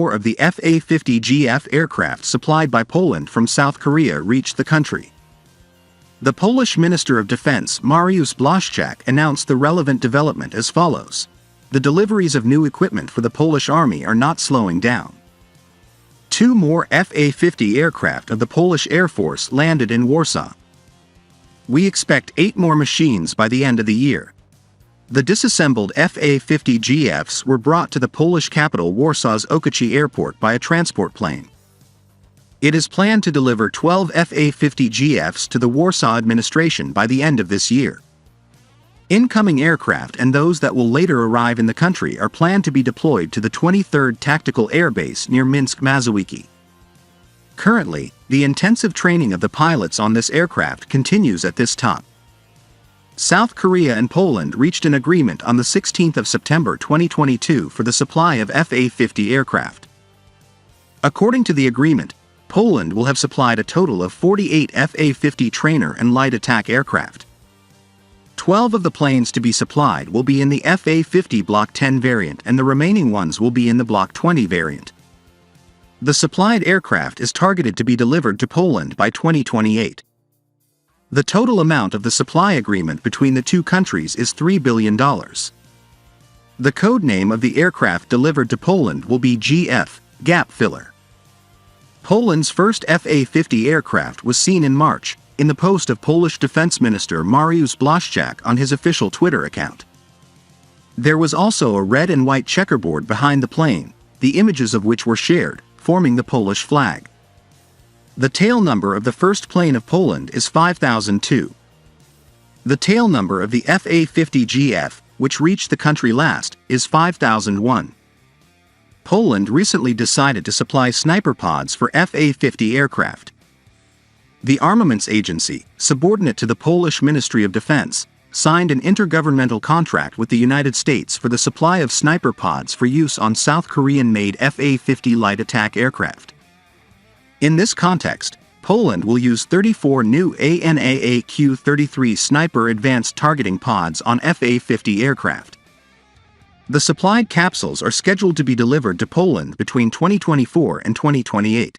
more of the FA-50GF aircraft supplied by Poland from South Korea reached the country. The Polish Minister of Defense Mariusz Błaszczak announced the relevant development as follows. The deliveries of new equipment for the Polish Army are not slowing down. 2 more FA-50 aircraft of the Polish Air Force landed in Warsaw. We expect 8 more machines by the end of the year. The disassembled FA-50GFs were brought to the Polish capital Warsaw's Okęcie airport by a transport plane. It is planned to deliver 12 FA-50GFs to the Warsaw administration by the end of this year. Incoming aircraft and those that will later arrive in the country are planned to be deployed to the 23rd Tactical Air Base near Mińsk Mazowiecki. Currently, the intensive training of the pilots on this aircraft continues at this time. South Korea and Poland reached an agreement on the 16th of September 2022 for the supply of FA-50 aircraft. According to the agreement, Poland will have supplied a total of 48 FA-50 trainer and light attack aircraft. 12 of the planes to be supplied will be in the FA-50 Block 10 variant and the remaining ones will be in the Block 20 variant. The supplied aircraft is targeted to be delivered to Poland by 2028. The total amount of the supply agreement between the two countries is $3 billion. The code name of the aircraft delivered to Poland will be GF, Gap Filler. Poland's first FA-50 aircraft was seen in March, in the post of Polish Defense Minister Mariusz Błaszczak on his official Twitter account. There was also a red and white checkerboard behind the plane, the images of which were shared, forming the Polish flag. The tail number of the first plane of Poland is 5002. The tail number of the FA-50GF, which reached the country last, is 5001. Poland recently decided to supply sniper pods for FA-50 aircraft. The armaments agency, subordinate to the Polish Ministry of Defense, signed an intergovernmental contract with the United States for the supply of sniper pods for use on South Korean-made FA-50 light attack aircraft. In this context, Poland will use 34 new ANAAQ-33 sniper advanced targeting pods on FA-50 aircraft. The supplied capsules are scheduled to be delivered to Poland between 2024 and 2028.